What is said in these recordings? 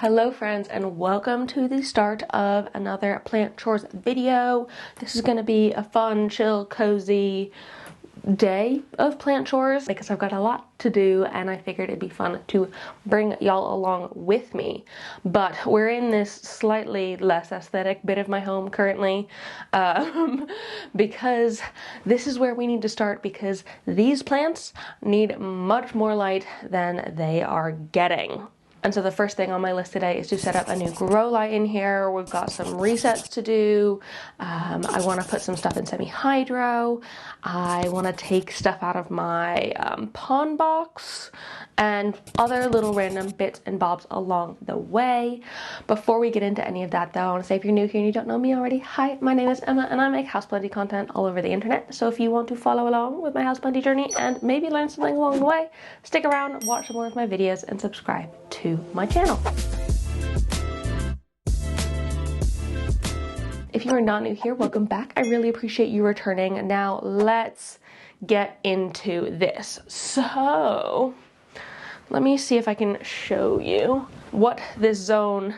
Hello friends, and welcome to the start of another plant chores video. This is going to be a fun, chill, cozy day of plant chores because I've got a lot to do and I figured it'd be fun to bring y'all along with me. But we're in this slightly less aesthetic bit of my home currently because this is where we need to start, because these plants need much more light than they are getting. And so the first thing on my list today is to set up a new grow light in here. We've got some resets to do. I want to put some stuff in semi-hydro. I want to take stuff out of my pond box and other little random bits and bobs along the way. Before we get into any of that though, I want to say if you're new here and you don't know me already, hi, my name is Emma and I make houseplanty content all over the internet. So if you want to follow along with my houseplanty journey and maybe learn something along the way, stick around, watch some more of my videos and subscribe to my channel. If you are not new here, welcome back. I really appreciate you returning. Now let's get into this. So let me see if I can show you what this zone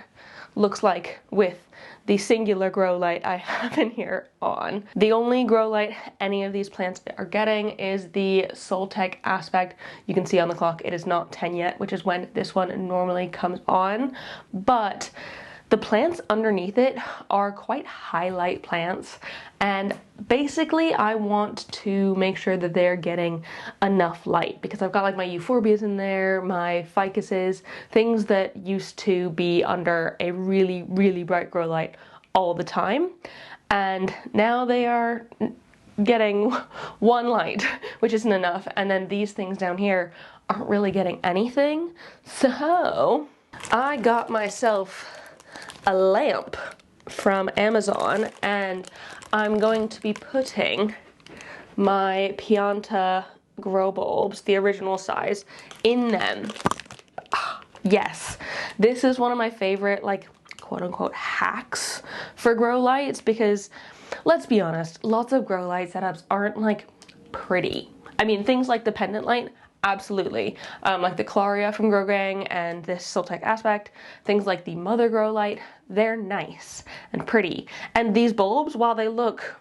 looks like with the singular grow light I have in here on. The only grow light any of these plants are getting is the Soltech aspect. You can see on the clock it is not 10 yet, which is when this one normally comes on, but the plants underneath it are quite highlight plants, and basically I want to make sure that they're getting enough light because I've got like my euphorbias in there, my ficuses, things that used to be under a really, really bright grow light all the time, and now they are getting one light, which isn't enough, and then these things down here aren't really getting anything. So I got myself a lamp from Amazon and I'm going to be putting my Pianta grow bulbs, the original size, in them. Yes, this is one of my favorite, like, quote-unquote hacks for grow lights, because let's be honest, lots of grow light setups aren't like pretty. I mean, things like the pendant light, absolutely. Like the Claria from Grow Gang and this Soltech aspect, things like the Mother Grow Light, they're nice and pretty. And these bulbs, while they look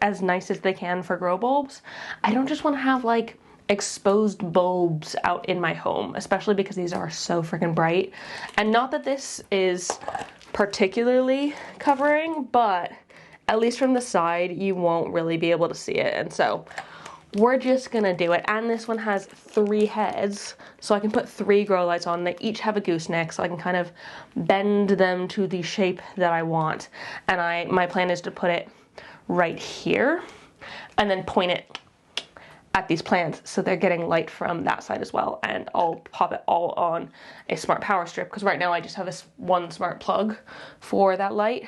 as nice as they can for grow bulbs, I don't just want to have like exposed bulbs out in my home, especially because these are so freaking bright. And not that this is particularly covering, but at least from the side, you won't really be able to see it. And so we're just gonna do it. And this one has 3 heads, so I can put 3 grow lights on. They each have a gooseneck, so I can kind of bend them to the shape that I want. And my plan is to put it right here and then point it at these plants so they're getting light from that side as well. And I'll pop it all on a smart power strip, because right now I just have this one smart plug for that light,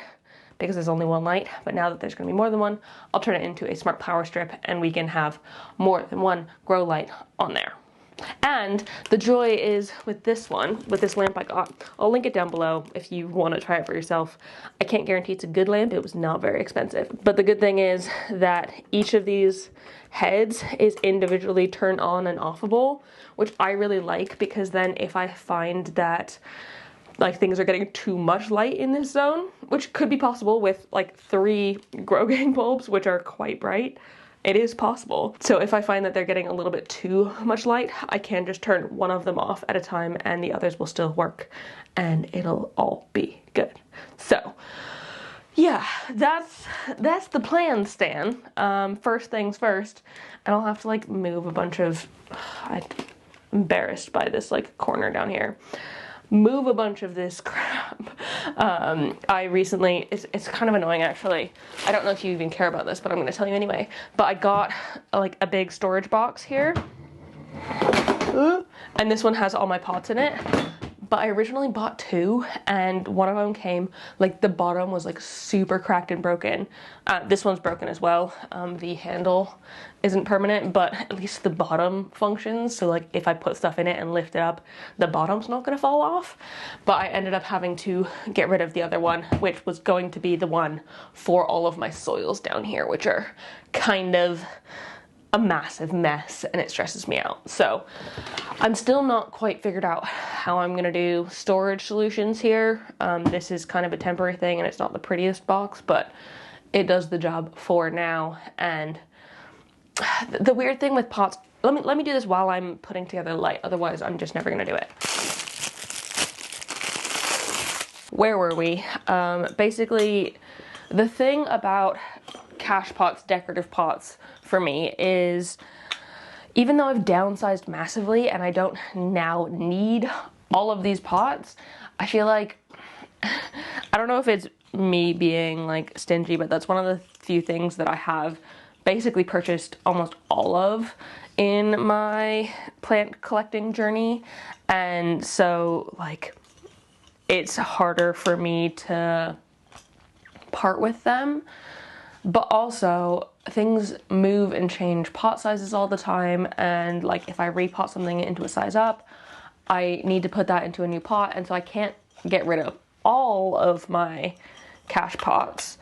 because there's only one light, but now that there's gonna be more than one, I'll turn it into a smart power strip and we can have more than one grow light on there. And the joy is with this one, with this lamp I got, I'll link it down below if you wanna try it for yourself. I can't guarantee it's a good lamp, it was not very expensive. But the good thing is that each of these heads is individually turned on and offable, which I really like, because then if I find that like things are getting too much light in this zone, which could be possible with like 3 Grow Gang bulbs, which are quite bright. It is possible. So if I find that they're getting a little bit too much light, I can just turn one of them off at a time and the others will still work and it'll all be good. So yeah, that's the plan, Stan. First things first, and I'll have to like move a bunch of, I'm embarrassed by this like corner down here. Move a bunch of this crap. I recently, it's kind of annoying actually. I don't know if you even care about this, but I'm gonna tell you anyway. But I got like a big storage box here. And this one has all my pots in it. But I originally bought 2 and one of them came, like the bottom was like super cracked and broken. This one's broken as well. The handle isn't permanent, but at least the bottom functions. So like if I put stuff in it and lift it up, the bottom's not gonna fall off. But I ended up having to get rid of the other one, which was going to be the one for all of my soils down here, which are kind of a massive mess and it stresses me out. So I'm still not quite figured out how I'm gonna do storage solutions here. This is kind of a temporary thing and it's not the prettiest box, but it does the job for now. And the weird thing with pots, let me do this while I'm putting together the light, otherwise I'm just never gonna do it. Where were we? Basically, the thing about cash pots, decorative pots for me is, even though I've downsized massively and I don't now need all of these pots, I feel like, I don't know if it's me being like stingy, but that's one of the few things that I have basically purchased almost all of in my plant collecting journey. And so like, it's harder for me to part with them. But also, things move and change pot sizes all the time, and like if I repot something into a size up, I need to put that into a new pot, and so I can't get rid of all of my cash pots,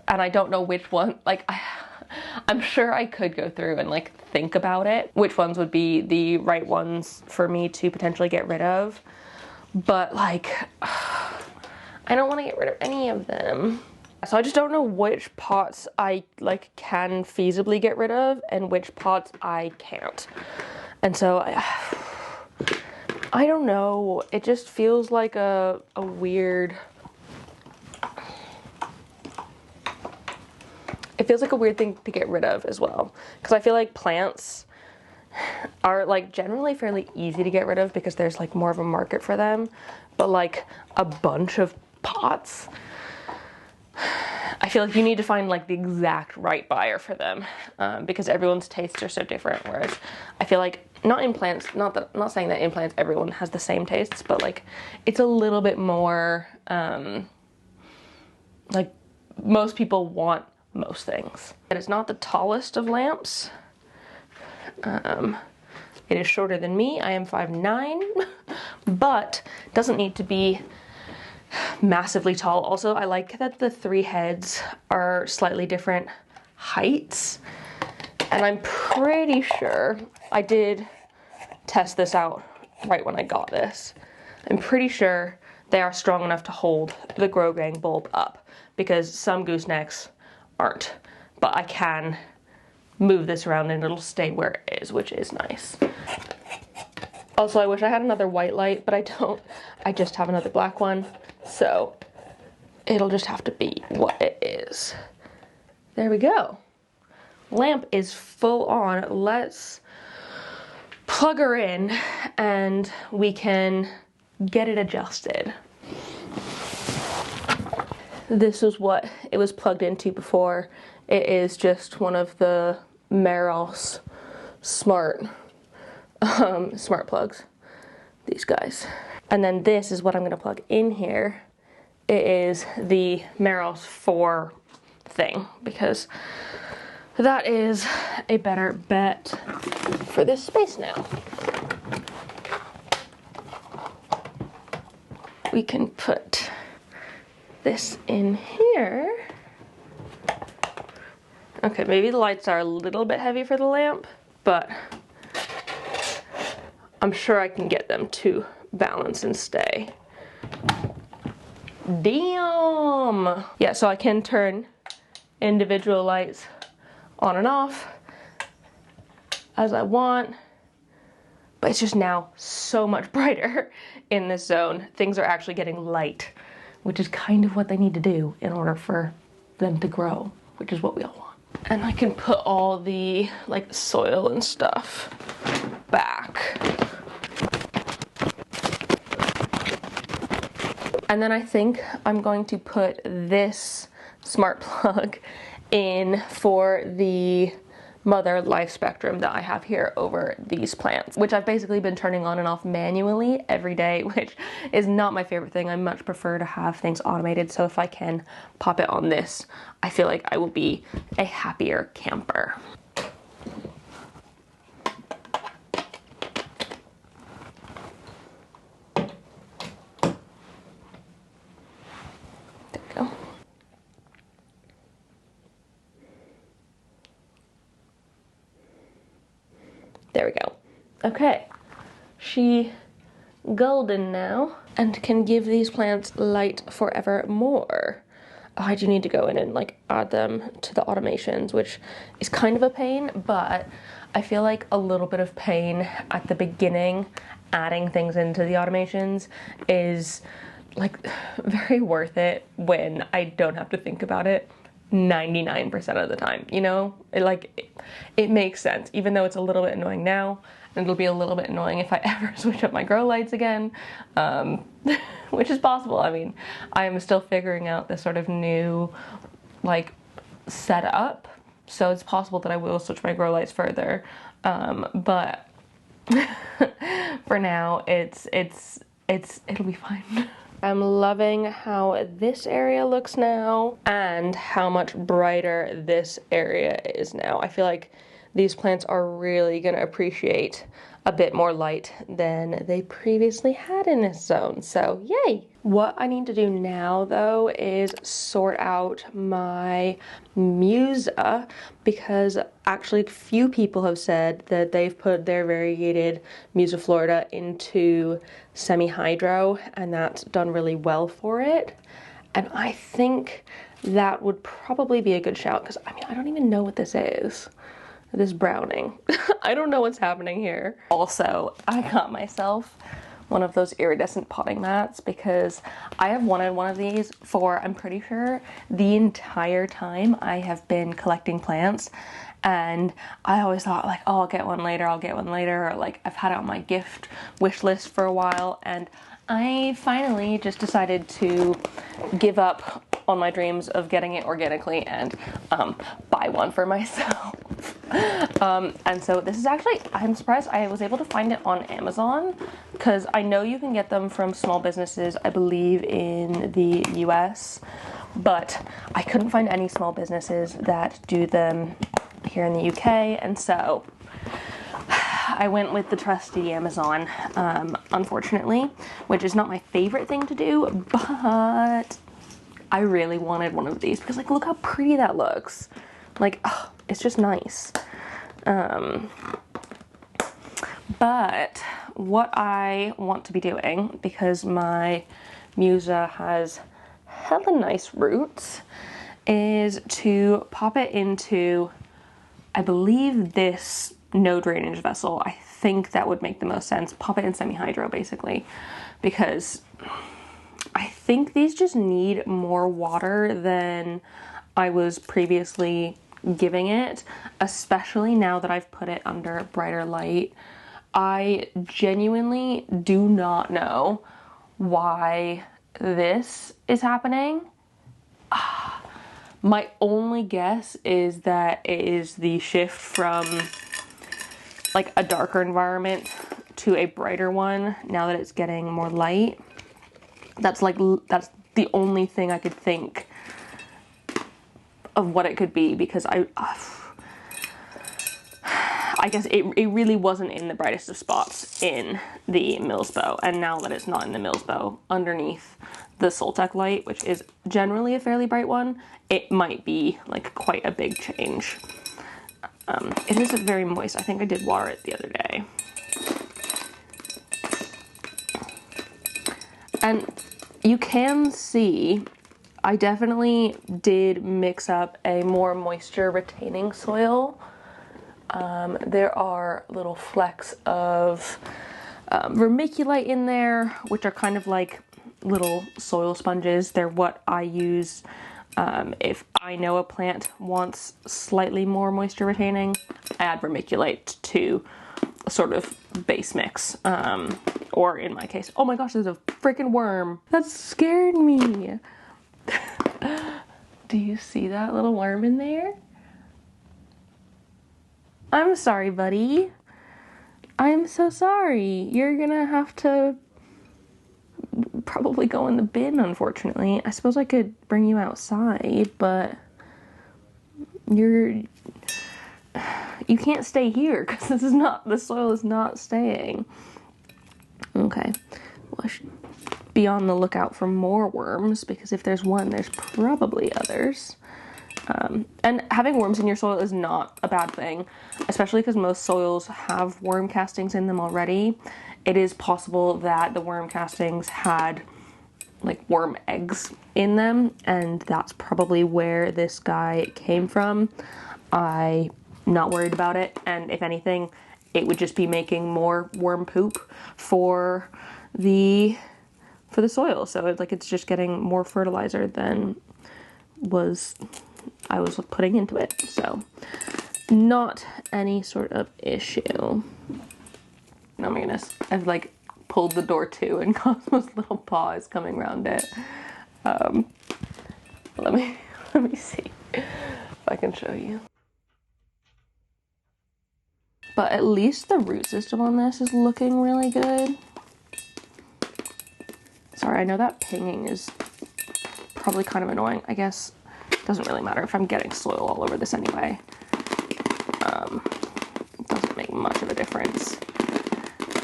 and I don't know which one, like I'm sure I could go through and like think about it, which ones would be the right ones for me to potentially get rid of, but like, I don't want to get rid of any of them. So I just don't know which pots I like can feasibly get rid of and which pots I can't. And so I don't know, it just feels like a weird, it feels like a weird thing to get rid of as well. Because I feel like plants are like generally fairly easy to get rid of because there's like more of a market for them. But like a bunch of pots, I feel like you need to find like the exact right buyer for them, because everyone's tastes are so different. Whereas I feel like not in plants, not saying that in plants everyone has the same tastes, but like it's a little bit more like most people want most things. And it's not the tallest of lamps. It is shorter than me. I am 5'9", but doesn't need to be massively tall. Also, I like that the three heads are slightly different heights, and I'm pretty sure I did test this out right when I got this. I'm pretty sure they are strong enough to hold the grow gang bulb up, because some goosenecks aren't, but I can move this around and it'll stay where it is, which is nice. Also, I wish I had another white light, but I don't. I just have another black one, so it'll just have to be what it is. There we go. Lamp is full on. Let's plug her in and we can get it adjusted. This is what it was plugged into before. It is just one of the Meros smart plugs, these guys. And then this is what I'm gonna plug in here. It is the Meros 4 thing, because that is a better bet for this space now. We can put this in here. Okay, maybe the lights are a little bit heavy for the lamp, but I'm sure I can get them to balance and stay. Damn! Yeah, so I can turn individual lights on and off as I want, but it's just now so much brighter in this zone. Things are actually getting light, which is kind of what they need to do in order for them to grow, which is what we all want. And I can put all the like soil and stuff back. And then I think I'm going to put this smart plug in for the mother life spectrum that I have here over these plants, which I've basically been turning on and off manually every day, which is not my favorite thing. I much prefer to have things automated, so if I can pop it on this, I feel like I will be a happier camper. There we go. There we go. Okay, she golden now and can give these plants light forevermore. Oh, I do need to go in and like add them to the automations, which is kind of a pain, but I feel like a little bit of pain at the beginning adding things into the automations is like very worth it when I don't have to think about it 99% of the time, you know? It makes sense, even though it's a little bit annoying now, and it'll be a little bit annoying if I ever switch up my grow lights again, which is possible. I mean, I am still figuring out this sort of new, like, setup, so it's possible that I will switch my grow lights further, but for now, it'll be fine. I'm loving how this area looks now and how much brighter this area is now. I feel like these plants are really gonna appreciate a bit more light than they previously had in this zone, so yay! What I need to do now though is sort out my musa, because actually a few people have said that they've put their variegated musa florida into semi-hydro and that's done really well for it. And I think that would probably be a good shout, because I mean, I don't even know what this is. This browning. I don't know what's happening here. Also, I got myself one of those iridescent potting mats because I have wanted one of these for, I'm pretty sure, the entire time I have been collecting plants. And I always thought like, oh, I'll get one later, or like I've had it on my gift wish list for a while, and I finally just decided to give up on my dreams of getting it organically and buy one for myself. And so this is actually, I'm surprised I was able to find it on Amazon, because I know you can get them from small businesses, I believe in the US, but I couldn't find any small businesses that do them here in the UK, and so I went with the trusty Amazon, unfortunately, which is not my favorite thing to do, but I really wanted one of these because, like, look how pretty that looks. Like, oh, it's just nice. But what I want to be doing, because my musa has hella nice roots, is to pop it into, I believe, this no drainage vessel. I think that would make the most sense. Pop it in semi-hydro, basically, because I think these just need more water than I was previously giving it, especially now that I've put it under brighter light. I genuinely do not know why this is happening. My only guess is that it is the shift from like a darker environment to a brighter one now that it's getting more light. That's the only thing I could think of what it could be, because I guess it really wasn't in the brightest of spots in the Millsbow, and now that it's not in the Millsbow, underneath the Soltec light, which is generally a fairly bright one, it might be like quite a big change. It is very moist. I think I did water it the other day. And you can see I definitely did mix up a more moisture retaining soil. There are little flecks of vermiculite in there, which are kind of like little soil sponges. They're what I use if I know a plant wants slightly more moisture retaining. I add vermiculite to a sort of base mix, or in my case, oh my gosh, there's a freaking worm. That scared me. Do you see that little worm in there? I'm sorry, buddy. I'm so sorry. You're gonna have to probably go in the bin, unfortunately. I suppose I could bring you outside, but you can't stay here because the soil is not staying. Okay. Well, I should be on the lookout for more worms, because if there's one, there's probably others. And having worms in your soil is not a bad thing, especially because most soils have worm castings in them already. It is possible that the worm castings had like worm eggs in them, and that's probably where this guy came from. I'm not worried about it, and if anything, it would just be making more worm poop for the soil. So it's just getting more fertilizer than I was putting into it. So not any sort of issue. Oh my goodness, I've like pulled the door too, and Cosmo's little paw is coming around it. Let me see if I can show you. But at least the root system on this is looking really good. Sorry, I know that pinging is probably kind of annoying. I guess it doesn't really matter if I'm getting soil all over this anyway. It doesn't make much of a difference.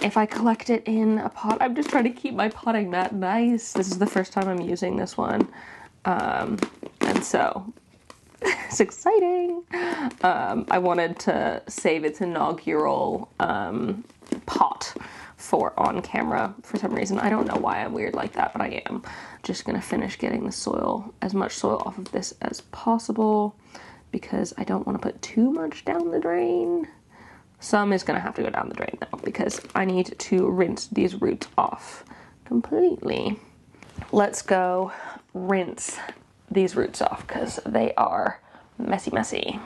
If I collect it in a pot, I'm just trying to keep my potting mat nice. This is the first time I'm using this one. And so it's exciting. I wanted to save its inaugural pot for on camera for some reason. I don't know why I'm weird like that, but I am. Just gonna finish getting the soil, as much soil off of this as possible, because I don't want to put too much down the drain. Some is gonna have to go down the drain though, because I need to rinse these roots off completely. Let's go rinse these roots off because they are messy.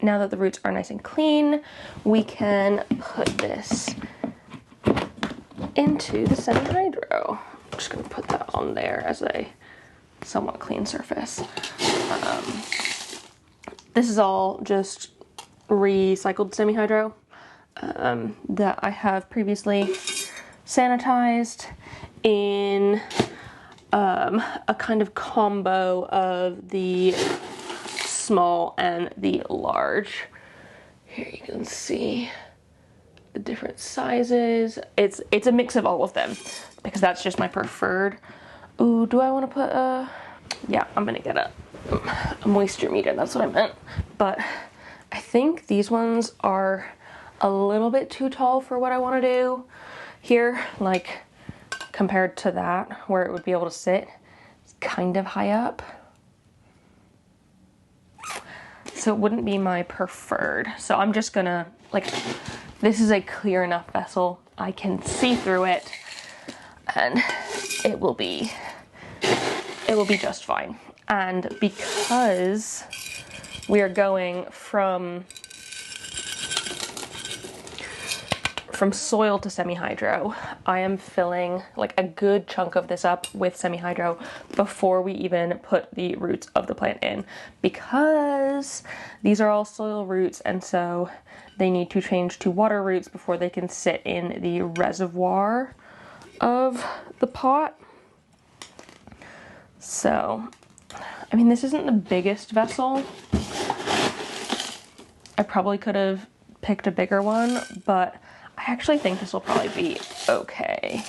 Now that the roots are nice and clean, we can put this into the semi-hydro. I'm just gonna put that on there as a somewhat clean surface. This is all just recycled semi-hydro that I have previously sanitized in a kind of combo of the small and the large. Here you can see the different sizes. It's a mix of all of them because that's just my preferred. Ooh, do I want to put yeah, I'm gonna get a moisture meter, that's what I meant. But I think these ones are a little bit too tall for what I want to do here, like compared to that where it would be able to sit. It's kind of high up, so it wouldn't be my preferred. So I'm just gonna, like, this is a clear enough vessel, I can see through it, and it will be just fine. And because we are going from soil to semi-hydro, I am filling like a good chunk of this up with semi-hydro before we even put the roots of the plant in, because these are all soil roots, and so they need to change to water roots before they can sit in the reservoir of the pot. So, I mean, this isn't the biggest vessel. I probably could have picked a bigger one, but I actually think this will probably be okay.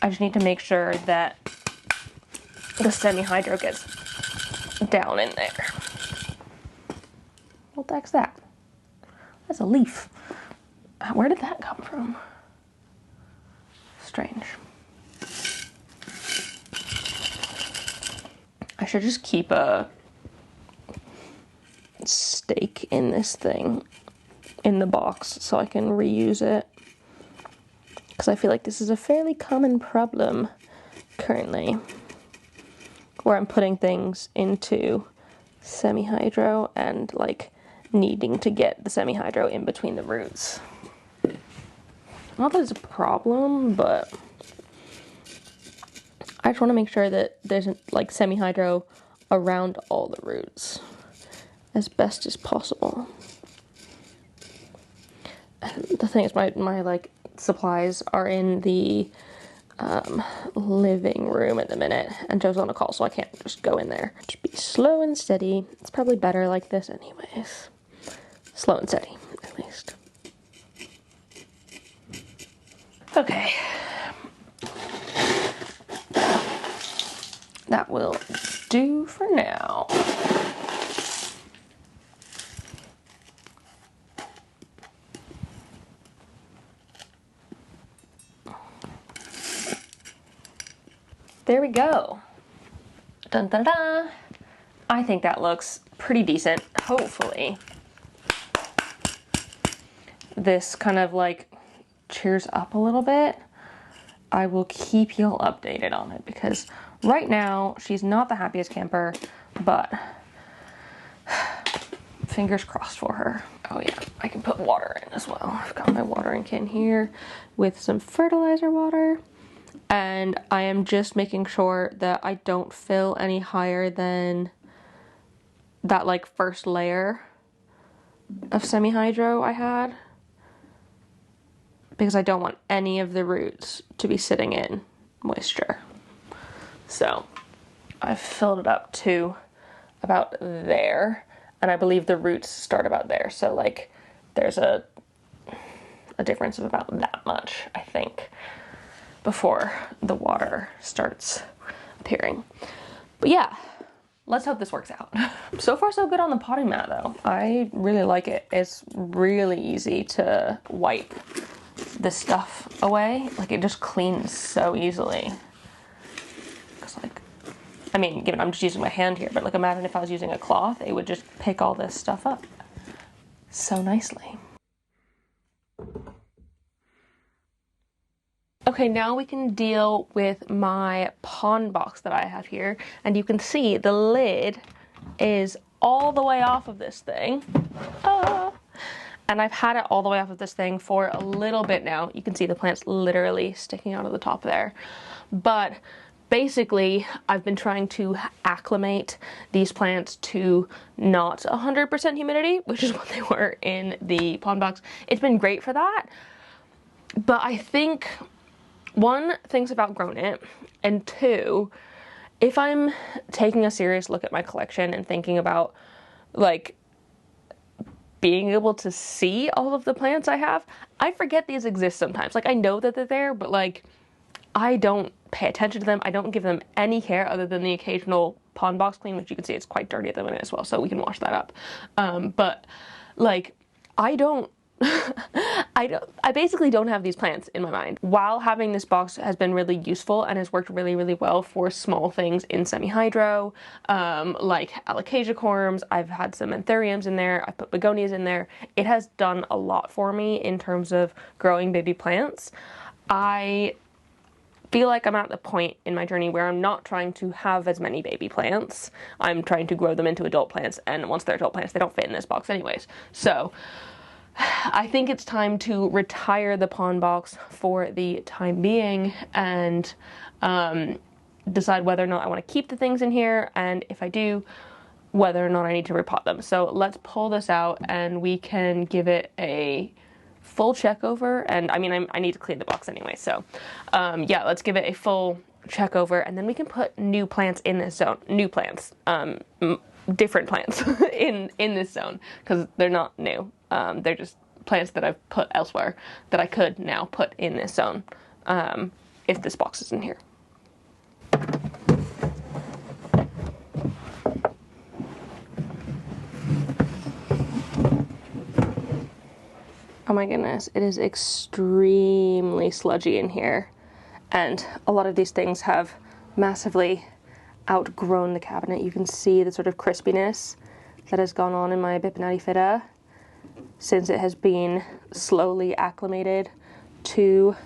I just need to make sure that the semi-hydro gets down in there. What the heck's that? That's a leaf. Where did that come from? Strange. I should just keep a stake in this thing in the box so I can reuse it, because I feel like this is a fairly common problem currently where I'm putting things into semi-hydro and like needing to get the semi-hydro in between the roots. Not that it's a problem, but I just want to make sure that there's like semi-hydro around all the roots as best as possible. And the thing is, my like supplies are in the living room at the minute, and Joe's on a call, so I can't just go in there. Just be slow and steady. It's probably better like this anyways. slow and steady, at least. Okay. That will do for now. There we go. Dun dun dun. I think that looks pretty decent. Hopefully this kind of like cheers up a little bit. I will keep you all updated on it because right now she's not the happiest camper, but fingers crossed for her. Oh yeah, I can put water in as well. I've got my watering can here with some fertilizer water, and I am just making sure that I don't fill any higher than that like first layer of semi-hydro I had, because I don't want any of the roots to be sitting in moisture. So I've filled it up to about there, and I believe the roots start about there. So like there's a difference of about that much, I think, before the water starts appearing. But yeah, let's hope this works out. So far so good on the potting mat though. I really like it. It's really easy to wipe this stuff away. Like it just cleans so easily. Cause like, I mean, given I'm just using my hand here, but like imagine if I was using a cloth, it would just pick all this stuff up so nicely. Okay, now we can deal with my pond box that I have here, and you can see the lid is all the way off of this thing. And I've had it all the way off of this thing for a little bit now. You can see the plants literally sticking out of the top there. But basically, I've been trying to acclimate these plants to not 100% humidity, which is what they were in the pond box. It's been great for that. But I think, one, things have outgrown it, and two, if I'm taking a serious look at my collection and thinking about like being able to see all of the plants I have, I forget these exist sometimes. Like I know that they're there, but like I don't pay attention to them. I don't give them any care other than the occasional pond box clean, which you can see it's quite dirty at the minute as well, so we can wash that up. But like I don't I basically don't have these plants in my mind. While having this box has been really useful and has worked really, really well for small things in semi-hydro, like alocasiacorms, I've had some anthuriums in there, I've put begonias in there. It has done a lot for me in terms of growing baby plants. I feel like I'm at the point in my journey where I'm not trying to have as many baby plants. I'm trying to grow them into adult plants, and once they're adult plants, they don't fit in this box anyways. So I think it's time to retire the pond box for the time being and decide whether or not I want to keep the things in here, and if I do, whether or not I need to repot them. So let's pull this out and we can give it a full check over. And I mean, I need to clean the box anyway, so yeah, let's give it a full check over, and then we can put new plants in this zone. New plants, different plants in this zone, because they're not new. They're just plants that I've put elsewhere that I could now put in this zone if this box is in here. Oh my goodness, it is extremely sludgy in here, and a lot of these things have massively outgrown the cabinet. You can see the sort of crispiness that has gone on in my Bipinatifida since it has been slowly acclimated to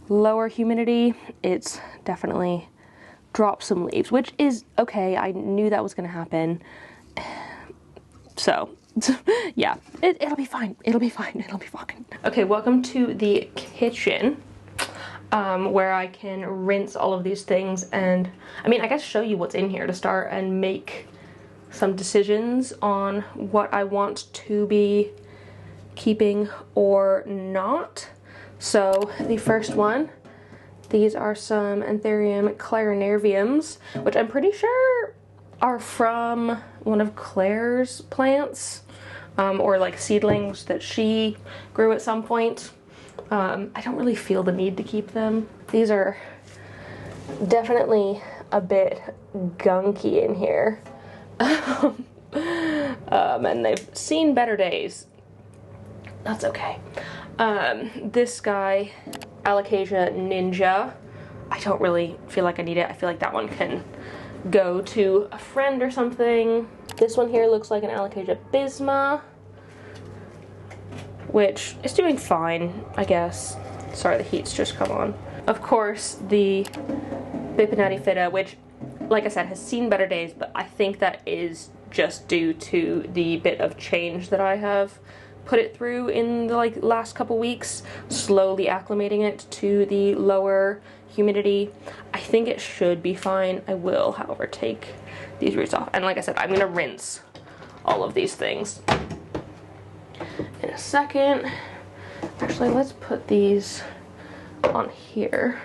lower humidity. It's definitely dropped some leaves, which is okay. I knew that was going to happen. So yeah, it'll be fine. It'll be fine. It'll be fine. Okay, welcome to the kitchen, where I can rinse all of these things and, I mean, I guess show you what's in here to start and make some decisions on what I want to be keeping or not. So the first one, these are some Anthurium clarinerviums, which I'm pretty sure are from one of Claire's plants. or like seedlings that she grew at some point. I don't really feel the need to keep them. These are definitely a bit gunky in here. And they've seen better days. That's okay. This guy, Alocasia Ninja, I don't really feel like I need it. I feel like that one can go to a friend or something. This one here looks like an Alocasia Bisma, which is doing fine, I guess. Sorry, the heat's just come on. Of course, the Bipinnatifida, which, like I said, has seen better days, but I think that is just due to the bit of change that I have put it through in the last couple weeks, slowly acclimating it to the lower humidity. I think it should be fine. I will, however, take these roots off. And like I said, I'm gonna rinse all of these things in a second. Actually, let's put these on here.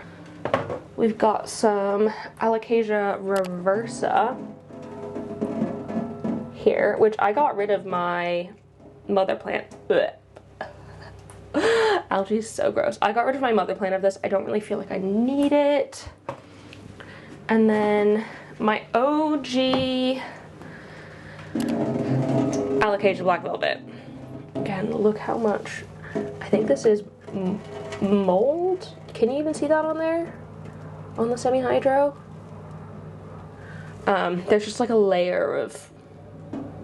We've got some Alocasia reversa here, which I got rid of my mother plant. Algae is so gross. I got rid of my mother plant of this. I don't really feel like I need it. And then my OG Alocasia Black Velvet. Again, look how much. I think this is mold. Can you even see that on there? On the semi-hydro? There's just like a layer of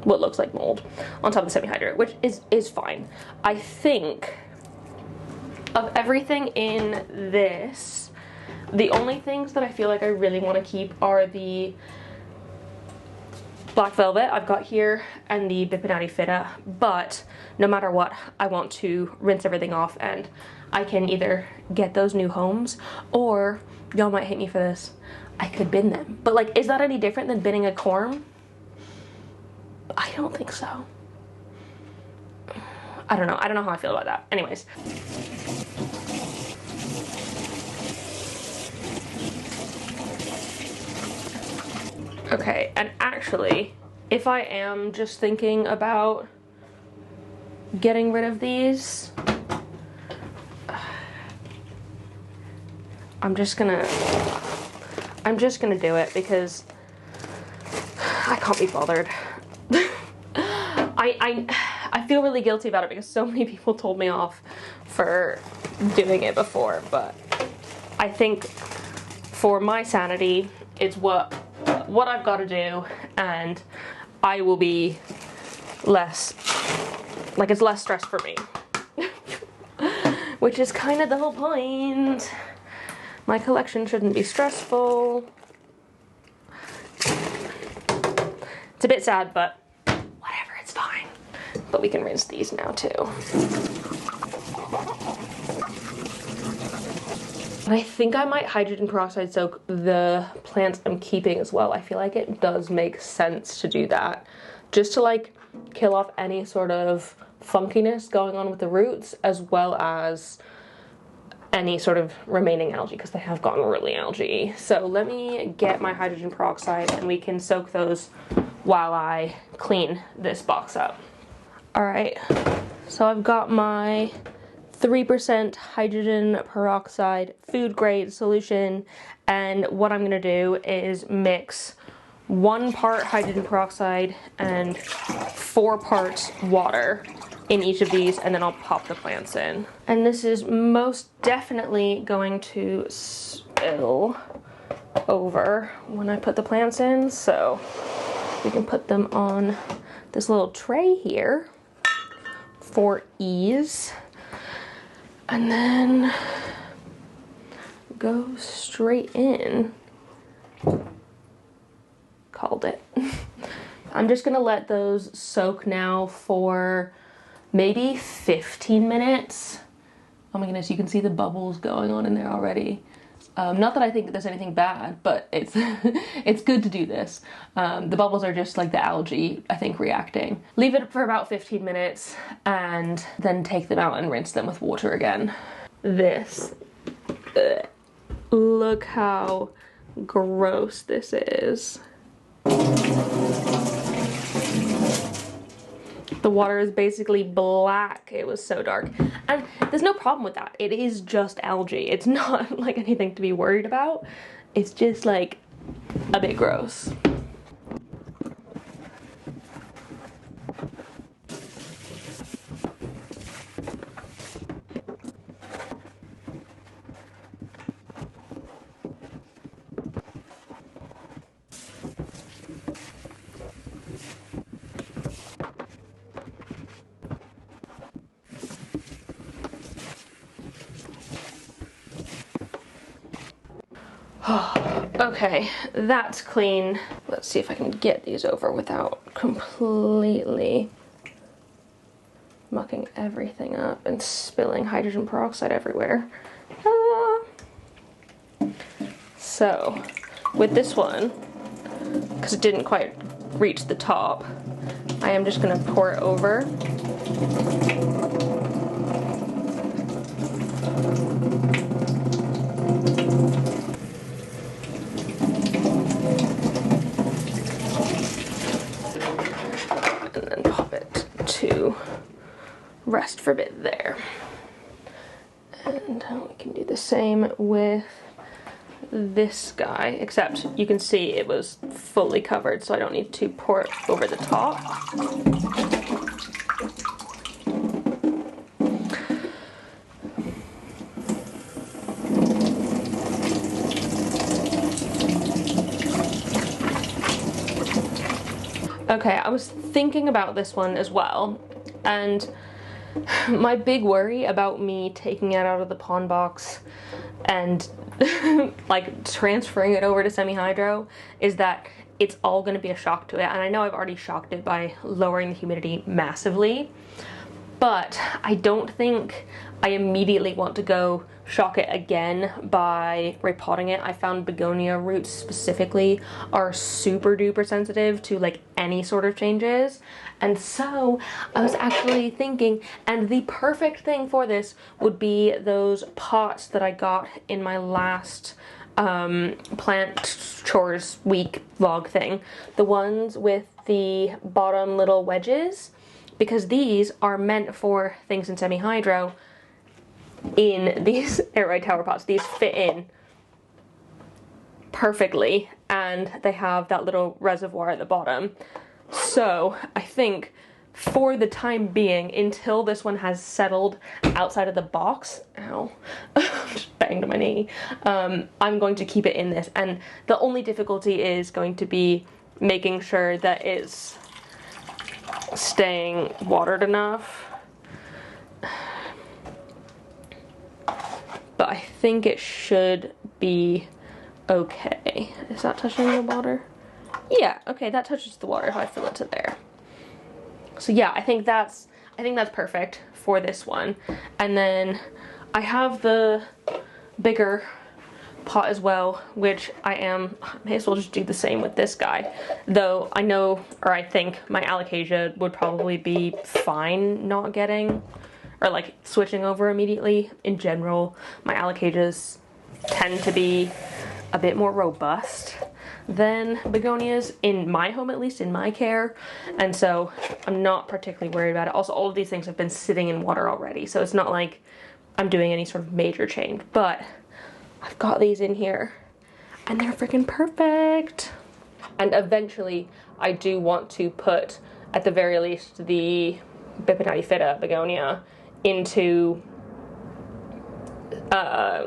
what looks like mold on top of the semi-hydro, which is fine. I think of everything in this, the only things that I feel like I really want to keep are the Black Velvet I've got here and the Bipinnatifida, but no matter what, I want to rinse everything off, and I can either get those new homes, or, y'all might hate me for this, I could bin them. But like, is that any different than binning a corm? I don't think so. I don't know how I feel about that. Anyways. Okay, and actually, if I am just thinking about getting rid of these, I'm just gonna do it because I can't be bothered. I feel really guilty about it because so many people told me off for doing it before, but I think for my sanity, it's what I've got to do, and I will be less, like, it's less stress for me. Which is kind of the whole point. My collection shouldn't be stressful. It's a bit sad, but whatever, it's fine. But we can rinse these now too. And I think I might hydrogen peroxide soak the plants I'm keeping as well. I feel like it does make sense to do that, just to like kill off any sort of funkiness going on with the roots, as well as any sort of remaining algae, because they have gotten really algae. So let me get my hydrogen peroxide and we can soak those while I clean this box up. All right, so I've got my 3% hydrogen peroxide food grade solution, and what I'm gonna do is mix 1 part hydrogen peroxide and 4 parts water in each of these, and then I'll pop the plants in. And this is most definitely going to spill over when I put the plants in, so we can put them on this little tray here for ease. And then go straight in. Called it. I'm just gonna let those soak now for maybe 15 minutes. Oh my goodness, you can see the bubbles going on in there already. Not that I think there's anything bad, but it's it's good to do this. The bubbles are just like the algae, I think, reacting. Leave it for about 15 minutes and then take them out and rinse them with water again. This, look how gross this is. The water is basically black. It was so dark. And there's no problem with that. It is just algae. It's not like anything to be worried about. It's just like a bit gross. Okay, that's clean. Let's see if I can get these over without completely mucking everything up and spilling hydrogen peroxide everywhere. So, with this one, because it didn't quite reach the top, I am just going to pour it over. Rest for a bit there. And we can do the same with this guy, except you can see it was fully covered, so I don't need to pour it over the top. Okay, I was thinking about this one as well, and my big worry about me taking it out of the pond box and like transferring it over to semi-hydro is that it's all going to be a shock to it. And I know I've already shocked it by lowering the humidity massively, but I don't think I immediately want to go shock it again by repotting it. I found begonia roots specifically are super duper sensitive to like any sort of changes. And so I was actually thinking, and the perfect thing for this would be those pots that I got in my last plant chores week vlog thing. The ones with the bottom little wedges, because these are meant for things in semi-hydro in these air-ride tower pots. These fit in perfectly, and they have that little reservoir at the bottom. So I think for the time being, until this one has settled outside of the box, ow, just banged my knee, I'm going to keep it in this. And the only difficulty is going to be making sure that it's staying watered enough. But I think it should be okay. Is that touching the water? Yeah, okay, that touches the water if I fill it to there. So yeah, I think that's perfect for this one. And then I have the bigger pot as well, which I may as well just do the same with this guy. Though I know, or I think my alocasia would probably be fine not getting, or like switching over immediately. In general, my alocasias tend to be a bit more robust than begonias, in my home, at least in my care, and so I'm not particularly worried about it. Also, all of these things have been sitting in water already, so it's not like I'm doing any sort of major change, but I've got these in here and they're freaking perfect. And eventually I do want to put, at the very least, the Bipinnatifida begonia into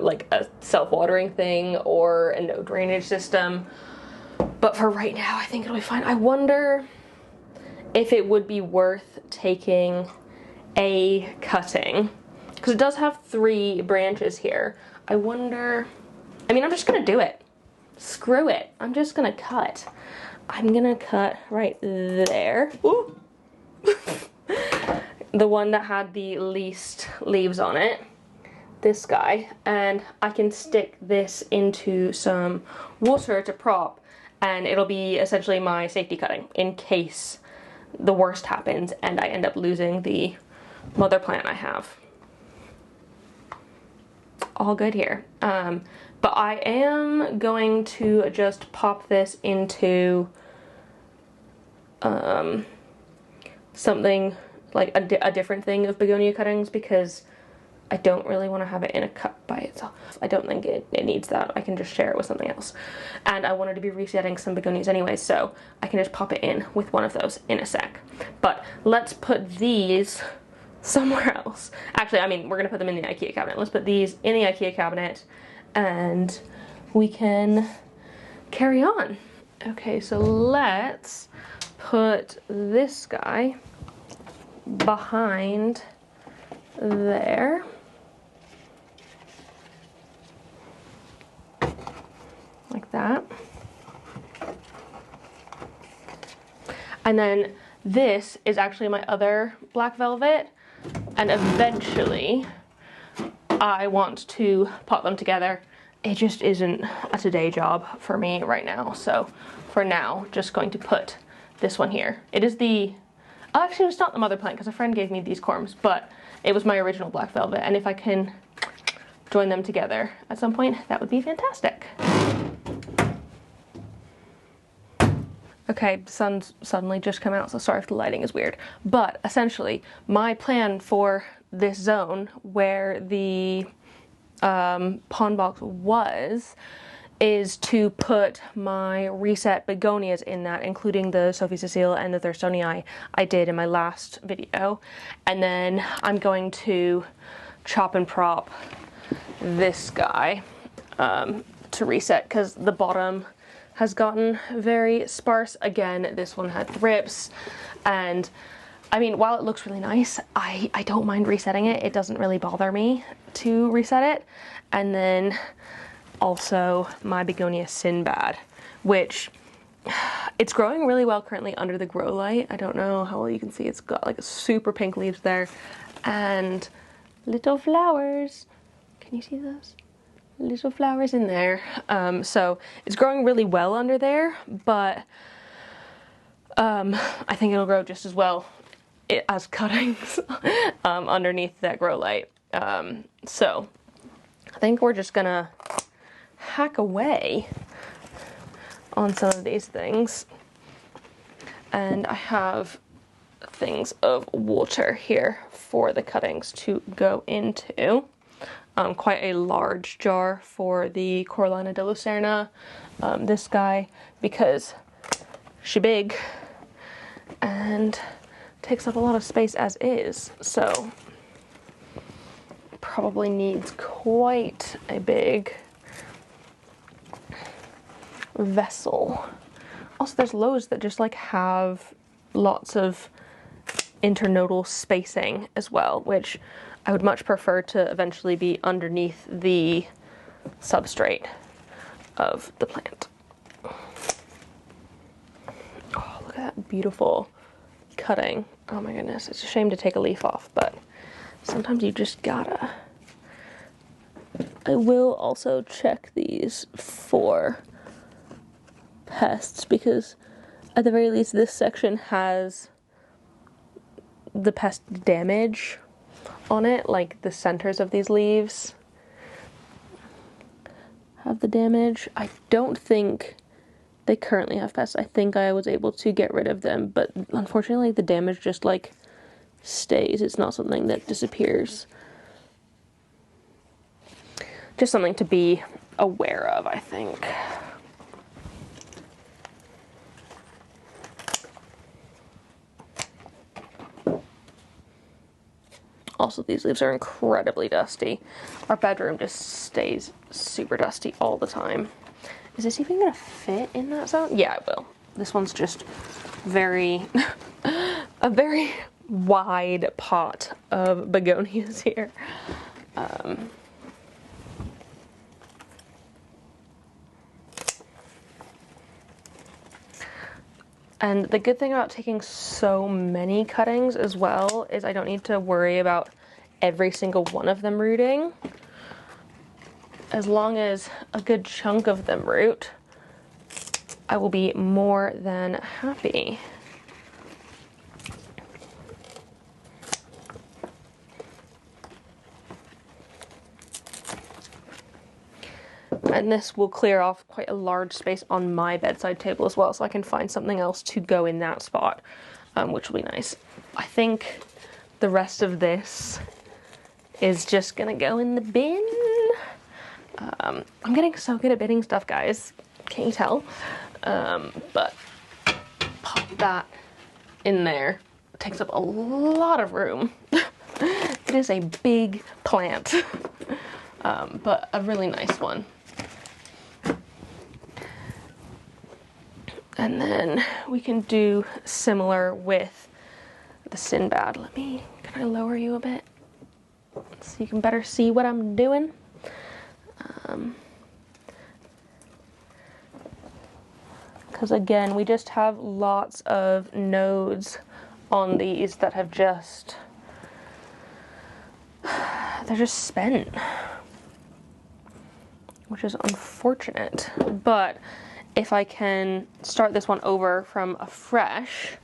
like a self-watering thing or a no drainage system. But for right now, I think it'll be fine. I wonder if it would be worth taking a cutting, because it does have 3 branches here. I wonder, I mean, I'm just gonna do it. Screw it. I'm just gonna cut. I'm gonna cut right there. Ooh. The one that had the least leaves on it. This guy. And I can stick this into some water to prop, and it'll be essentially my safety cutting in case the worst happens and I end up losing the mother plant I have. All good here. But I am going to just pop this into something like a different thing of begonia cuttings, because I don't really want to have it in a cup by itself. I don't think it needs that. I can just share it with something else. And I wanted to be resetting some begonias anyway, so I can just pop it in with one of those in a sec. But let's put these somewhere else. Actually, I mean, we're gonna put them in the IKEA cabinet. Let's put these in the IKEA cabinet and we can carry on. Okay, so let's put this guy behind there. Like that. And then this is actually my other black velvet, and eventually I want to pot them together. It just isn't a today job for me right now, so for now, just going to put this one here. It is the, oh, actually it's not the mother plant because a friend gave me these corms, but it was my original black velvet, and if I can join them together at some point, that would be fantastic. Okay, the sun's suddenly just come out, so sorry if the lighting is weird. But essentially, my plan for this zone where the pond box was is to put my reset begonias in that, including the Sophie Cecile and the Thurstonii I did in my last video. And then I'm going to chop and prop this guy to reset, because the bottom has gotten very sparse. Again, this one had thrips, and I mean, while it looks really nice, I don't mind resetting it. It doesn't really bother me to reset it. And then also my Begonia Sinbad, which it's growing really well currently under the grow light. I don't know how well you can see. It's got like a super pink leaves there and little flowers. Can you see those? Little flowers in there. So it's growing really well under there, but I think it'll grow just as well as cuttings underneath that grow light. So I think we're just gonna hack away on some of these things. And I have things of water here for the cuttings to go into. Quite a large jar for the Coralina de Lucerna, this guy, because she big and takes up a lot of space as is, so probably needs quite a big vessel. Also, there's loads that just like have lots of internodal spacing as well, which I would much prefer to eventually be underneath the substrate of the plant. Oh, look at that beautiful cutting. Oh my goodness, it's a shame to take a leaf off, but sometimes you just gotta. I will also check these for pests, because at the very least this section has the pest damage on it, like the centers of these leaves have the damage. I don't think they currently have pests. I think I was able to get rid of them, but unfortunately the damage just like stays. It's not something that disappears. Just something to be aware of, I think. Also, these leaves are incredibly dusty. Our bedroom just stays super dusty all the time. Is this even gonna fit in that zone? Yeah, it will. This one's just very, a very wide pot of begonias here. And the good thing about taking so many cuttings as well is I don't need to worry about every single one of them rooting. As long as a good chunk of them root, I will be more than happy. And this will clear off quite a large space on my bedside table as well, so I can find something else to go in that spot, which will be nice. I think the rest of this is just gonna go in the bin. I'm getting so good at binning stuff, guys. Can't you tell? But pop that in there. It takes up a lot of room. It is a big plant, but a really nice one. And then we can do similar with the Sinbad. Can I lower you a bit so you can better see what I'm doing? Because again, we just have lots of nodes on these that have just, they're just spent, which is unfortunate. But if I can start this one over from afresh,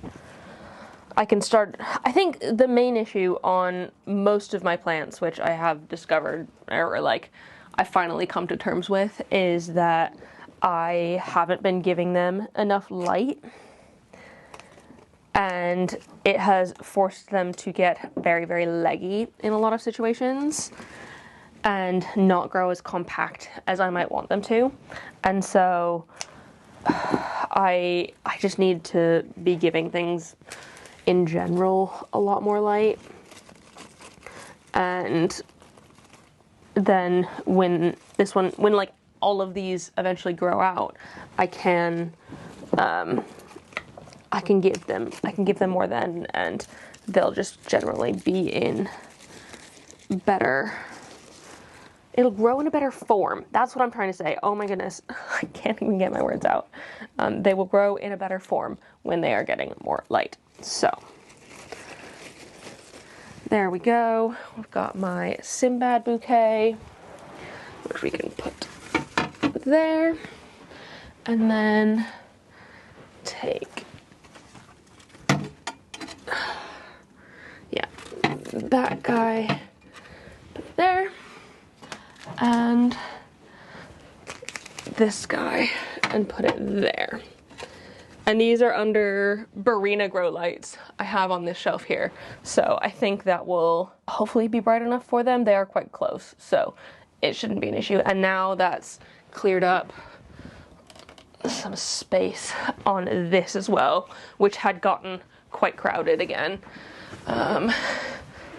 I can start. I think the main issue on most of my plants, which I have discovered, or like I finally come to terms with, is that I haven't been giving them enough light, and it has forced them to get very, very leggy in a lot of situations and not grow as compact as I might want them to. And so I just need to be giving things in general a lot more light. And then when like all of these eventually grow out, I can give them more then, and they'll just generally be in better, it'll grow in a better form. That's what I'm trying to say. Oh my goodness, I can't even get my words out. They will grow in a better form when they are getting more light. So there we go. We've got my Sinbad bouquet, which we can put there, and then take, yeah, that guy, put it there, and this guy, and put it there. And these are under Barina grow lights I have on this shelf here. So I think that will hopefully be bright enough for them. They are quite close, so it shouldn't be an issue. And now that's cleared up some space on this as well, which had gotten quite crowded again.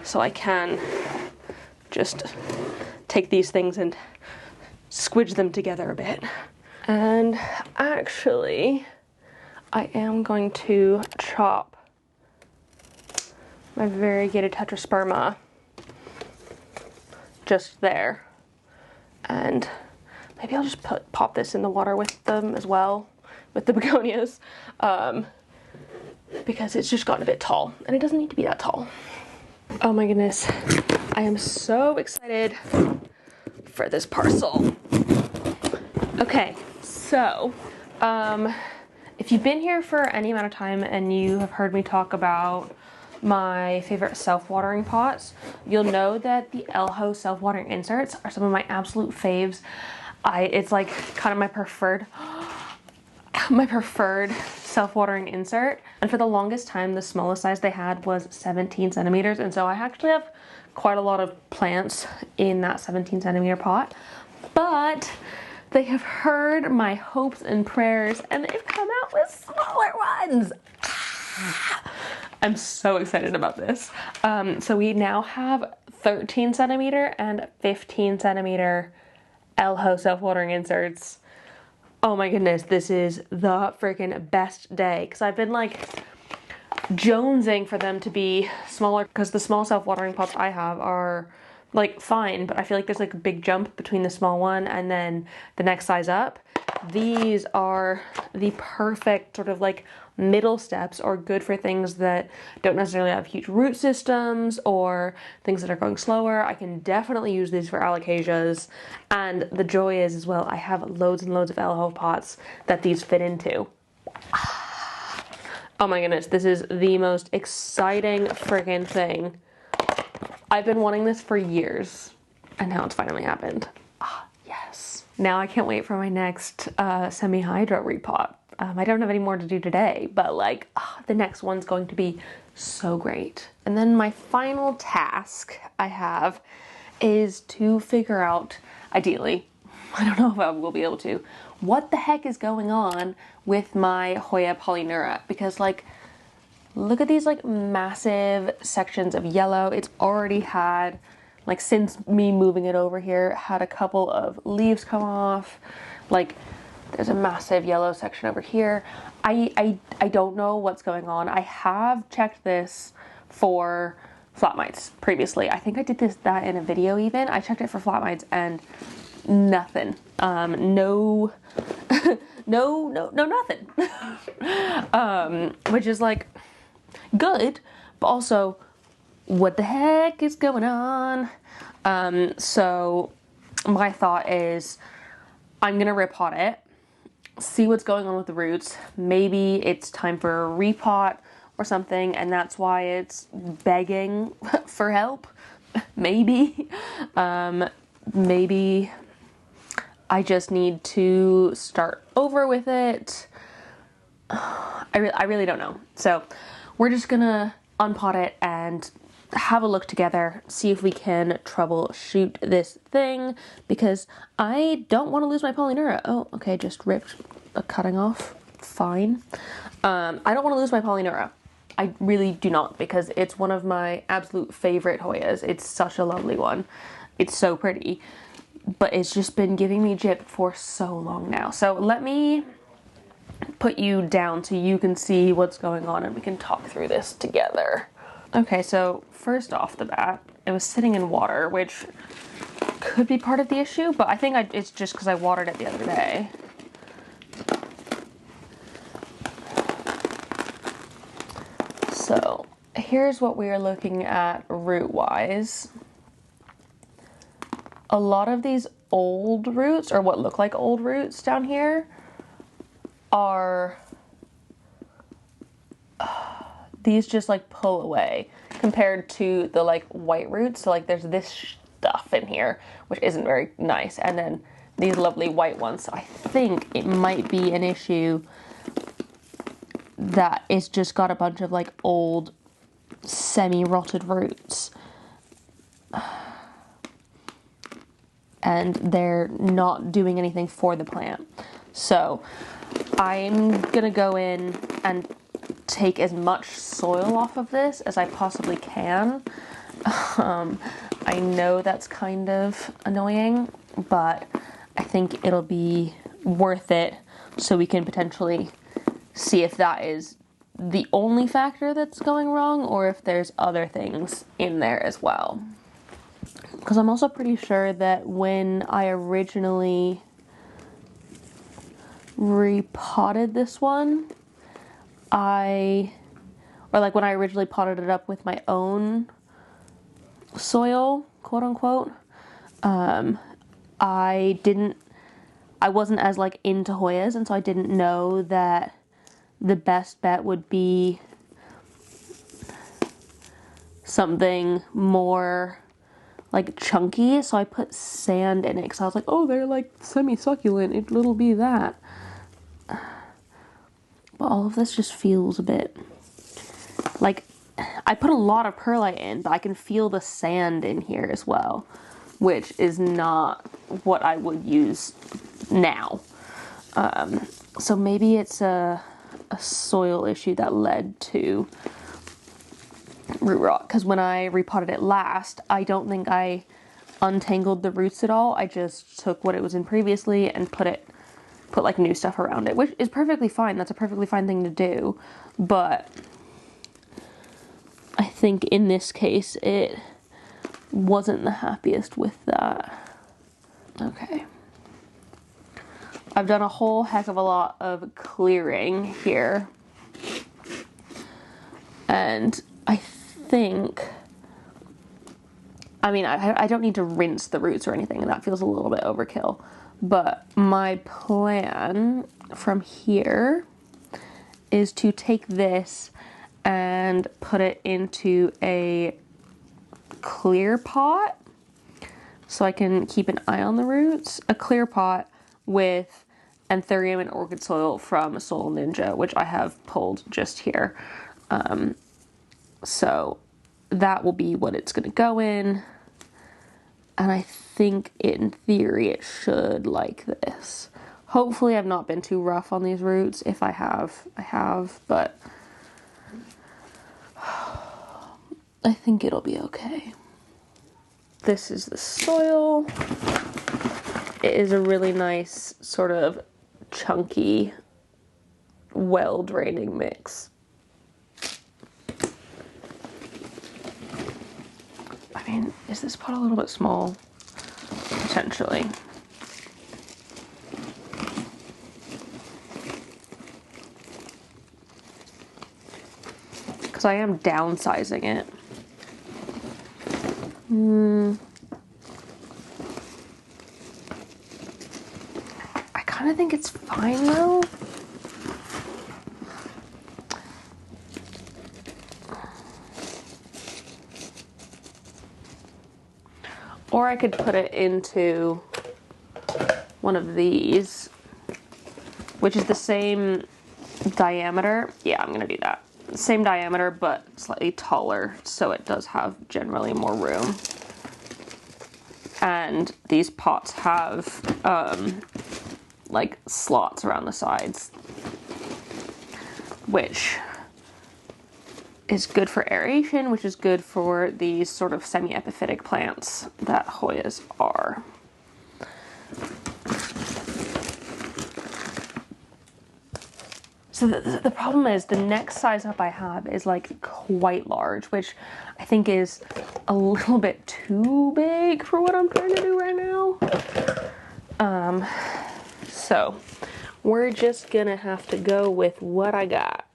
So I can just take these things and squidge them together a bit. And actually, I am going to chop my variegated tetrasperma just there. And maybe I'll just pop this in the water with them as well, with the begonias, because it's just gotten a bit tall, and it doesn't need to be that tall. Oh my goodness, I am so excited for this parcel. Okay, so, if you've been here for any amount of time and you have heard me talk about my favorite self-watering pots, you'll know that the Elho self-watering inserts are some of my absolute faves. It's like kind of my preferred self-watering insert. And for the longest time, the smallest size they had was 17 centimeters. And so I actually have quite a lot of plants in that 17 centimeter pot, but they have heard my hopes and prayers and they've come out with smaller ones. I'm so excited about this. So we now have 13 centimeter and 15 centimeter Elho self-watering inserts. Oh my goodness, this is the freaking best day, because I've been like jonesing for them to be smaller, because the small self-watering pots I have are like fine, but I feel like there's like a big jump between the small one and then the next size up. These are the perfect sort of like middle steps, or good for things that don't necessarily have huge root systems or things that are going slower. I can definitely use these for alocasias, and the joy is as well, I have loads and loads of Elho pots that these fit into. Oh my goodness, this is the most exciting friggin' thing. I've been wanting this for years, and now it's finally happened. Ah, yes. Now I can't wait for my next semi-hydro repot, I don't have any more to do today, but like the next one's going to be so great. And then my final task I have is to figure out, ideally, I don't know if I will be able to, what the heck is going on with my Hoya polyneura, because like, look at these like massive sections of yellow. It's already had, like since me moving it over here, had a couple of leaves come off. Like there's a massive yellow section over here. I don't know what's going on. I have checked this for flat mites previously. I think I did that in a video even. I checked it for flat mites and nothing. No, nothing. Which is like good, but also what the heck is going on? So my thought is I'm gonna repot it, see what's going on with the roots. Maybe it's time for a repot or something, and that's why it's begging for help. Maybe. Maybe I just need to start over with it. I really don't know. So we're just gonna unpot it and have a look together, see if we can troubleshoot this thing, because I don't want to lose my polyneura. Oh, okay, just ripped a cutting off. Fine. I don't want to lose my polyneura. I really do not, because it's one of my absolute favorite Hoyas. It's such a lovely one. It's so pretty, but it's just been giving me jip for so long now. So let me put you down so you can see what's going on and we can talk through this together. Okay, so first off the bat, it was sitting in water, which could be part of the issue, but I think it's just because I watered it the other day. So here's what we are looking at root-wise. A lot of these old roots, or what look like old roots down here, are these just like pull away compared to the like white roots. So like there's this stuff in here which isn't very nice, and then these lovely white ones. So I think it might be an issue that it's just got a bunch of like old semi-rotted roots and they're not doing anything for the plant. So I'm gonna go in and take as much soil off of this as I possibly can. I know that's kind of annoying, but I think it'll be worth it so we can potentially see if that is the only factor that's going wrong or if there's other things in there as well. Because I'm also pretty sure that when I originally repotted this one, when I originally potted it up with my own soil, quote unquote, I wasn't as like into Hoyas, and so I didn't know that the best bet would be something more like chunky, so I put sand in it because I was like, oh, they're like semi-succulent, it'll be that. But all of this just feels a bit like, I put a lot of perlite in, but I can feel the sand in here as well, which is not what I would use now. So maybe it's a soil issue that led to root rot, because when I repotted it last, I don't think I untangled the roots at all. I just took what it was in previously and put like new stuff around it, which is perfectly fine. That's a perfectly fine thing to do, but I think in this case it wasn't the happiest with that. Okay. I've done a whole heck of a lot of clearing here, and I think, I mean, I don't need to rinse the roots or anything, and that feels a little bit overkill, but my plan from here is to take this and put it into a clear pot so I can keep an eye on the roots. A clear pot with anthurium and orchid soil from Soil Ninja, which I have pulled just here. So that will be what it's going to go in. And I think in theory it should like this. Hopefully I've not been too rough on these roots. If I have, I have, but I think it'll be okay. This is the soil. It is a really nice sort of chunky, well-draining mix. I mean, is this pot a little bit small? Potentially. Because I am downsizing it. I kind of think it's fine though. Or I could put it into one of these, which is the same diameter. Yeah, I'm gonna do that. Same diameter, but slightly taller, so it does have generally more room. And these pots have like slots around the sides, which is good for aeration, which is good for these sort of semi-epiphytic plants that Hoyas are. So the problem is the next size up I have is like quite large, which I think is a little bit too big for what I'm trying to do right now. So we're just gonna have to go with what I got.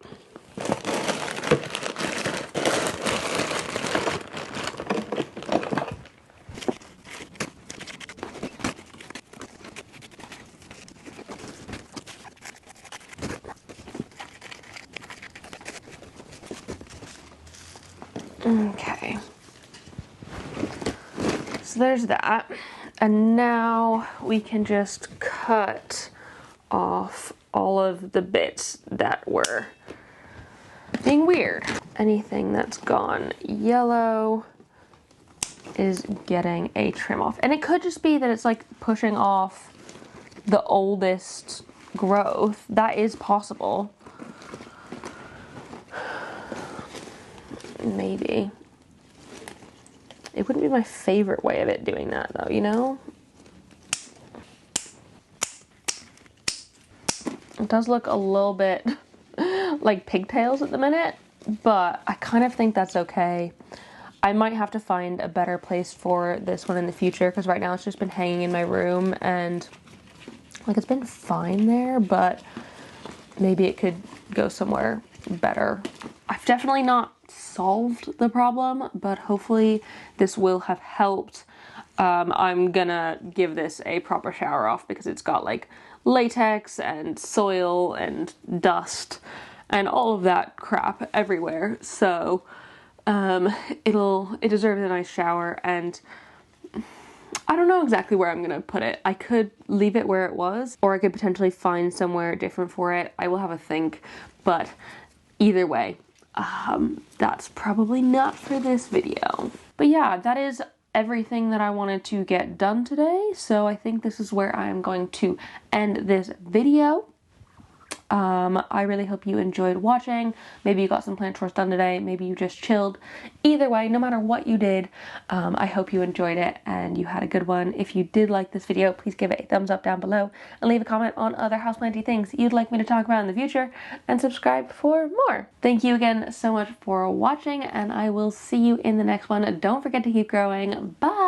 Okay, so there's that, and now we can just cut off all of the bits that were being weird. Anything that's gone yellow is getting a trim off, and it could just be that it's like pushing off the oldest growth. That is possible. Maybe. It wouldn't be my favorite way of it doing that though, you know? It does look a little bit like pigtails at the minute, but I kind of think that's okay. I might have to find a better place for this one in the future, because right now it's just been hanging in my room and like it's been fine there, but maybe it could go somewhere better. I've definitely not solved the problem, but hopefully this will have helped. I'm gonna give this a proper shower off because it's got like latex and soil and dust and all of that crap everywhere. So it deserves a nice shower, and I don't know exactly where I'm gonna put it. I could leave it where it was, or I could potentially find somewhere different for it. I will have a think, but either way, that's probably not for this video. But yeah, that is everything that I wanted to get done today. So I think this is where I'm going to end this video. I really hope you enjoyed watching. Maybe you got some plant chores done today. Maybe you just chilled. Either way, no matter what you did, I hope you enjoyed it and you had a good one. If you did like this video, please give it a thumbs up down below and leave a comment on other houseplanty things you'd like me to talk about in the future, and subscribe for more. Thank you again so much for watching, and I will see you in the next one. Don't forget to keep growing. Bye!